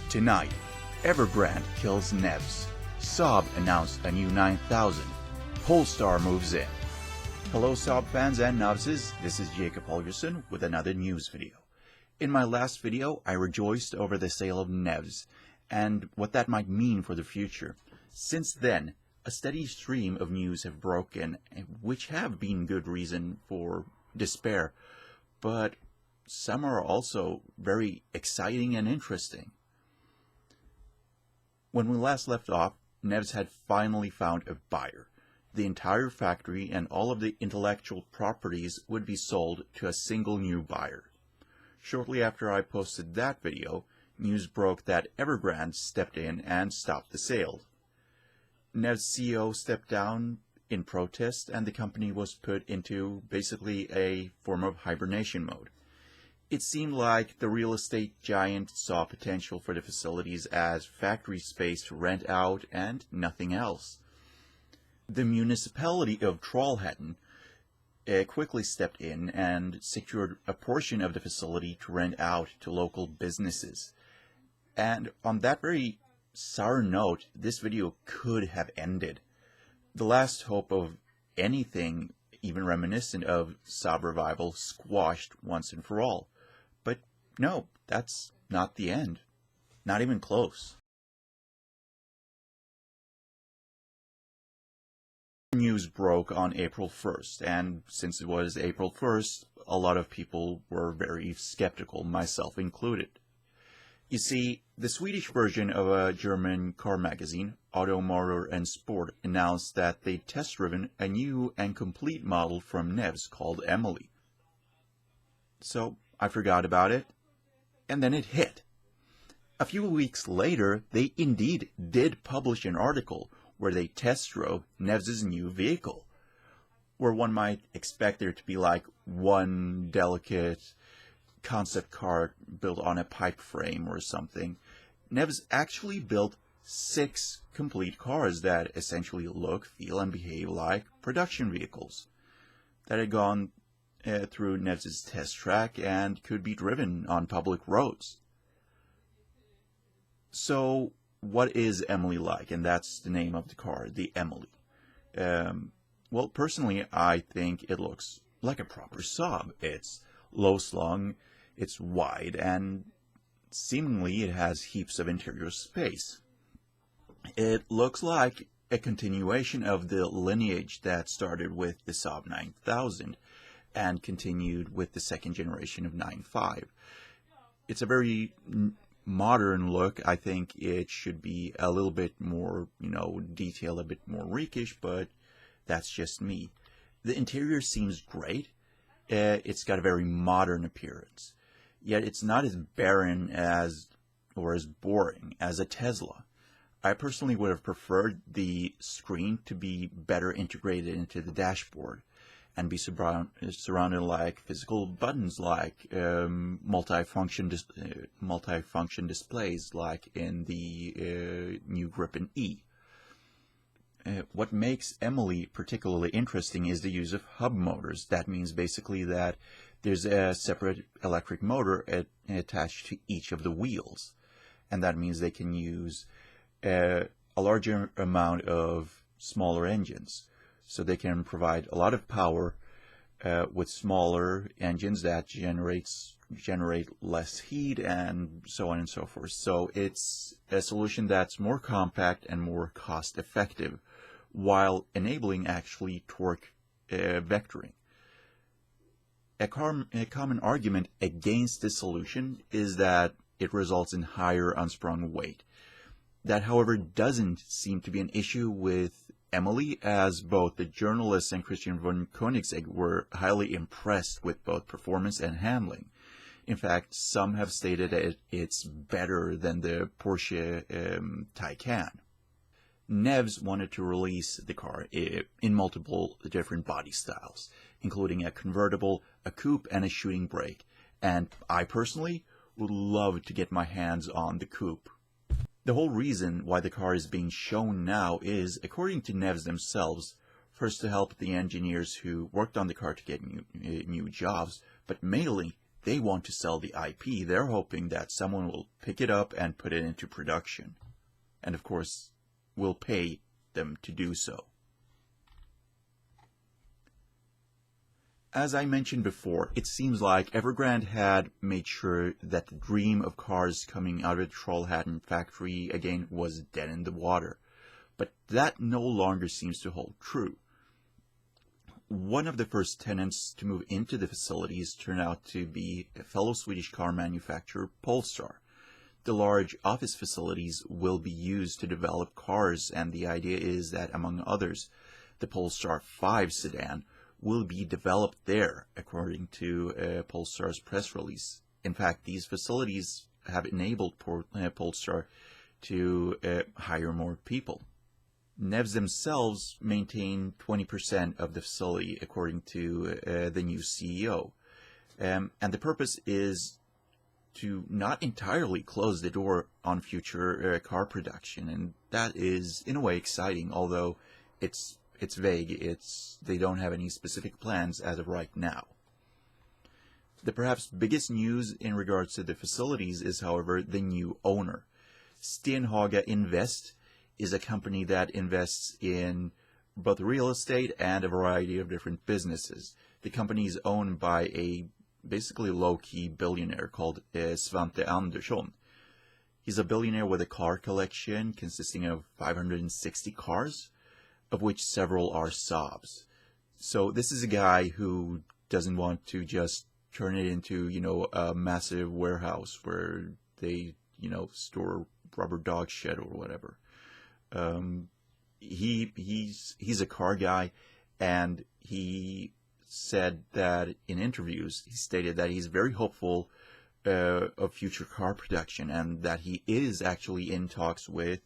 Tonight, Evergrande kills Nevs. Saab announced a new 9000. Polestar moves in. Hello Saab fans and novices, this is Jacob Holgerson with another news video. In my last video, I rejoiced over the sale of Nevs and what that might mean for the future. Since then, a steady stream of news have broken, which have been good reason for despair, but some are also very exciting and interesting. When we last left off, Nevs had finally found a buyer. The entire factory and all of the intellectual properties would be sold to a single new buyer. Shortly after I posted that video, news broke that Evergrande stepped in and stopped the sale. Nevs' CEO stepped down in protest and the company was put into basically a form of hibernation mode. It seemed like the real estate giant saw potential for the facilities as factory space to rent out and nothing else. The municipality of Trollhättan quickly stepped in and secured a portion of the facility to rent out to local businesses. And on that very sour note, this video could have ended. The last hope of anything even reminiscent of Saab revival squashed once and for all. But no, that's not the end. Not even close. News broke on April 1st, and since it was April 1st, a lot of people were very skeptical, myself included. You see, the Swedish version of a German car magazine, Auto, Motor and Sport, announced that they'd test-driven a new and complete model from Nevs called Emily. So I forgot about it, and then it hit. A few weeks later, they indeed did publish an article where they test drove Nevs' new vehicle, where one might expect there to be like one delicate concept car built on a pipe frame or something. Nevs actually built 6 complete cars that essentially look, feel, and behave like production vehicles that had gone through Nevs' test track and could be driven on public roads. So what is Emily like? And that's the name of the car, the Emily. Well, personally, I think it looks like a proper Saab. It's low-slung, it's wide, and seemingly it has heaps of interior space. It looks like a continuation of the lineage that started with the Saab 9000 and continued with the second generation of 95. It's a very modern look. I think it should be a little bit more, detailed, a bit more rakish, but that's just me. The interior seems great. It's got a very modern appearance. Yet it's not as barren or as boring as a Tesla. I personally would have preferred the screen to be better integrated into the dashboard and be surrounded like physical buttons, like multi-function displays like in the new Gripen E. What makes Emily particularly interesting is the use of hub motors. That means basically that there's a separate electric motor attached to each of the wheels. And that means they can use a larger amount of smaller engines. So they can provide a lot of power with smaller engines that generate less heat and so on and so forth. So it's a solution that's more compact and more cost effective while enabling actually torque vectoring. A common argument against this solution is that it results in higher unsprung weight. That, however, doesn't seem to be an issue with Emily, as both the journalists and Christian von Koenigsegg were highly impressed with both performance and handling. In fact, some have stated that it's better than the Porsche Taycan. Nevs wanted to release the car in multiple different body styles, including a convertible, a coupe, and a shooting brake. And I personally would love to get my hands on the coupe. The whole reason why the car is being shown now is, according to Nevs themselves, first to help the engineers who worked on the car to get new jobs, but mainly they want to sell the IP. They're hoping that someone will pick it up and put it into production. And of course, will pay them to do so. As I mentioned before, it seems like Evergrande had made sure that the dream of cars coming out of the Trollhättan factory again was dead in the water. But that no longer seems to hold true. One of the first tenants to move into the facilities turned out to be a fellow Swedish car manufacturer, Polestar. The large office facilities will be used to develop cars, and the idea is that, among others, the Polestar 5 sedan will be developed there, according to Polestar's press release. In fact, these facilities have enabled Polestar to hire more people. Nevs themselves maintain 20% of the facility, according to the new CEO. And the purpose is to not entirely close the door on future car production. And that is, in a way, exciting, although it's vague. They don't have any specific plans as of right now. The perhaps biggest news in regards to the facilities is, however, the new owner. Stenhaga Invest is a company that invests in both real estate and a variety of different businesses. The company is owned by a basically low-key billionaire called Svante Andersson. He's a billionaire with a car collection consisting of 560 cars, of which several are Saabs. So this is a guy who doesn't want to just turn it into, a massive warehouse where they, store rubber dog shit or whatever. He's a car guy, and he said that in interviews, he stated that he's very hopeful of future car production, and that he is actually in talks with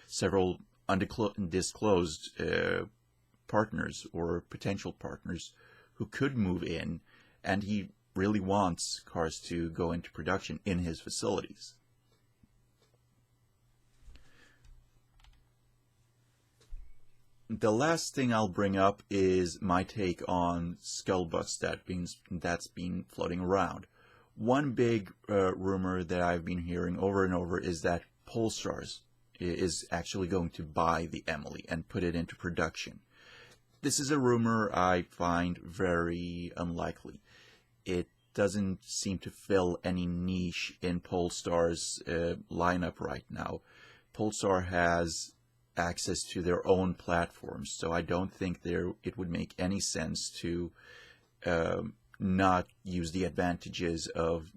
several undisclosed partners or potential partners who could move in, and he really wants cars to go into production in his facilities. The last thing I'll bring up is my take on scuttlebutt that's been floating around. One big rumor that I've been hearing over and over is that Polestar is actually going to buy the Emily and put it into production. This is a rumor I find very unlikely. It doesn't seem to fill any niche in Polestar's lineup right now. Polestar has access to their own platforms, so I don't think it would make any sense to not use the advantages of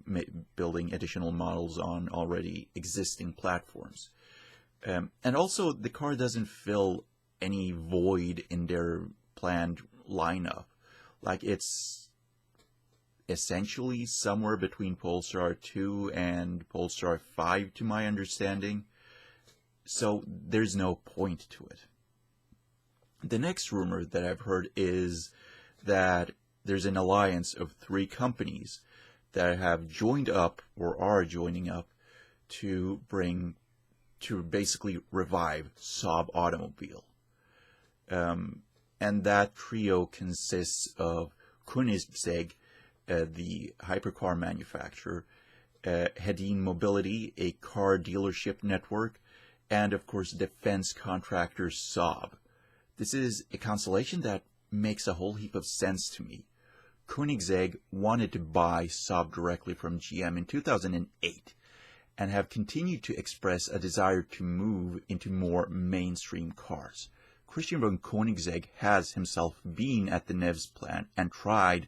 building additional models on already existing platforms. And also, the car doesn't fill any void in their planned lineup. Like, it's essentially somewhere between Polestar 2 and Polestar 5, to my understanding. So there's no point to it. The next rumor that I've heard is that there's an alliance of 3 companies that have joined up or are joining up to basically revive Saab Automobile. And that trio consists of Koenigsegg, the hypercar manufacturer, Hedin Mobility, a car dealership network, and of course defense contractor Saab. This is a constellation that makes a whole heap of sense to me. Koenigsegg wanted to buy Saab directly from GM in 2008 and have continued to express a desire to move into more mainstream cars. Christian von Koenigsegg has himself been at the Nevs plant and tried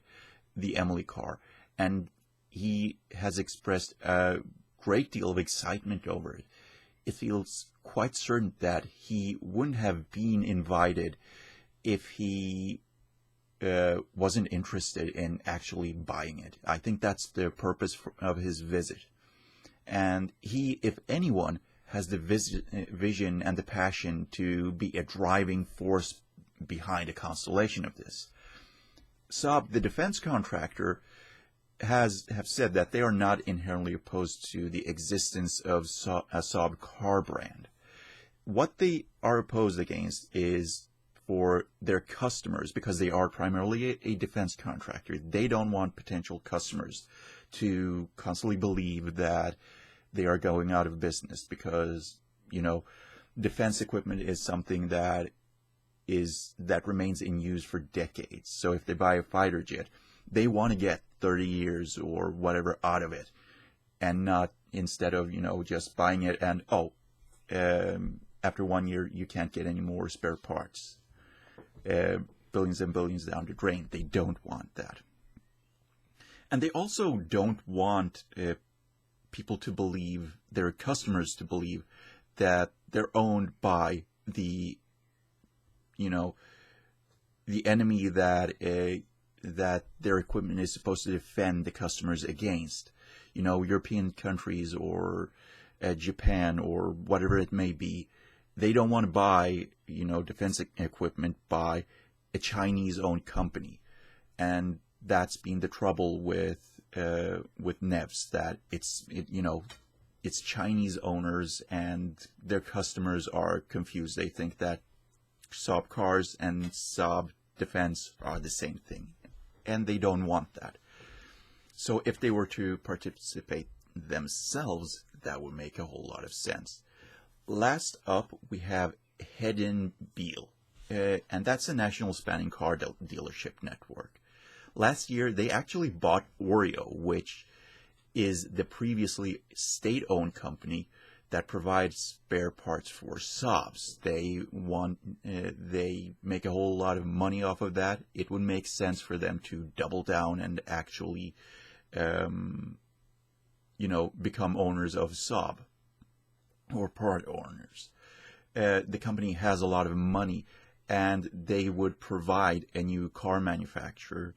the Emily car, and he has expressed a great deal of excitement over it. It feels quite certain that he wouldn't have been invited if he wasn't interested in actually buying it. I think that's the purpose of his visit. And he, if anyone, has the vision and the passion to be a driving force behind a constellation of this. Saab, the defense contractor, have said that they are not inherently opposed to the existence of a Saab car brand. What they are opposed against is for their customers, because they are primarily a defense contractor. They don't want potential customers to constantly believe that they are going out of business because, defense equipment is something that remains in use for decades. So if they buy a fighter jet, they want to get 30 years or whatever out of it, and not instead of, just buying it and, after 1 year, you can't get any more spare parts. Billions and billions down the drain. They don't want that. And they also don't want people to believe, their customers to believe, that they're owned by the enemy that their equipment is supposed to defend the customers against. European countries or Japan or whatever it may be, they don't want to buy, defense equipment by a Chinese-owned company. And that's been the trouble with NEVs, that it's Chinese owners and their customers are confused. They think that Saab cars and Saab defense are the same thing, and they don't want that. So if they were to participate themselves, that would make a whole lot of sense. Last up, we have Hedin Beal, and that's a national spanning car dealership network. Last year, they actually bought Oreo, which is the previously state-owned company that provides spare parts for Saabs. They make a whole lot of money off of that. It would make sense for them to double down and actually, become owners of Saab, or part owners. The company has a lot of money, and they would provide a new car manufacturer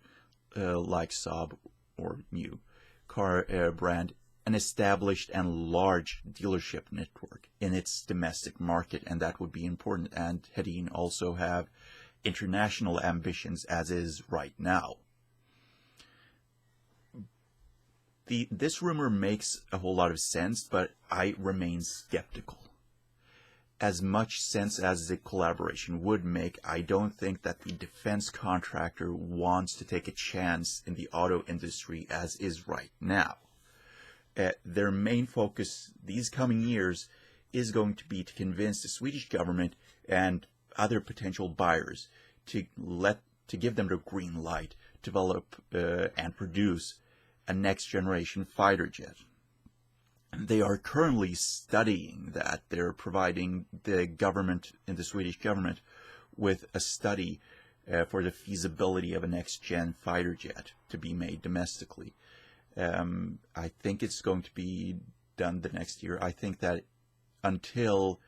like Saab, or new car brand, an established and large dealership network in its domestic market, and that would be important. And Hedin also have international ambitions, as is right now. This rumor makes a whole lot of sense, but I remain skeptical. As much sense as the collaboration would make, I don't think that the defense contractor wants to take a chance in the auto industry as is right now. Their main focus these coming years is going to be to convince the Swedish government and other potential buyers to give them the green light to develop and produce a next generation fighter jet. They are currently studying that. They're providing the government and the Swedish government with a study for the feasibility of a next-gen fighter jet to be made domestically. I think it's going to be done the next year. I think that until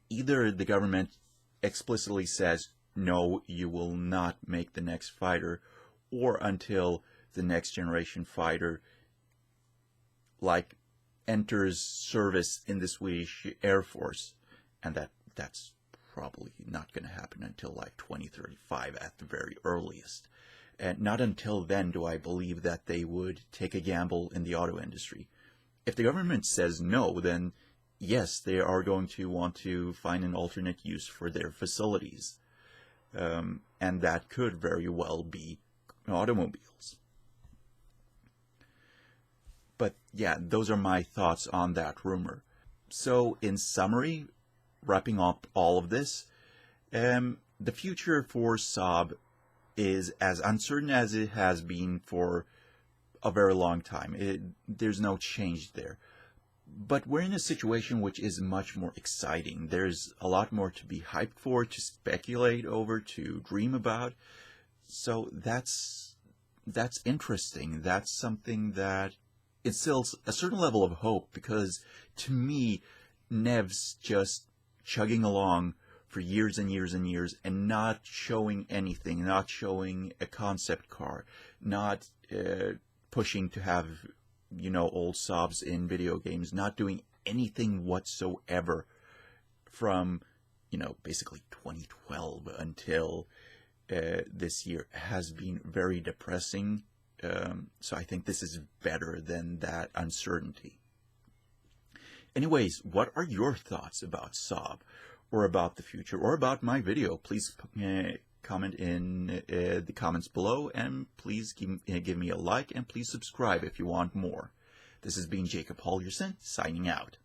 either the government explicitly says, no, you will not make the next fighter, or until the next generation fighter enters service in the Swedish Air Force, and that's probably not going to happen until 2035 at the very earliest. And not until then do I believe that they would take a gamble in the auto industry. If the government says no, then yes, they are going to want to find an alternate use for their facilities. And that could very well be automobiles. But yeah, those are my thoughts on that rumor. So in summary, wrapping up all of this, the future for Saab is as uncertain as it has been for a very long time. There's no change there. But we're in a situation which is much more exciting. There's a lot more to be hyped for, to speculate over, to dream about. So that's interesting. That's something that instills a certain level of hope, because to me, NEV's just chugging along for years and years and years and not showing anything, not showing a concept car, not pushing to have, old Saabs in video games, not doing anything whatsoever from, basically 2012 until this year has been very depressing. So I think this is better than that uncertainty. Anyways, what are your thoughts about Saab, or about the future, or about my video? Please comment in the comments below, and please give me a like, and please subscribe if you want more. This has been Jacob Holgerson, signing out.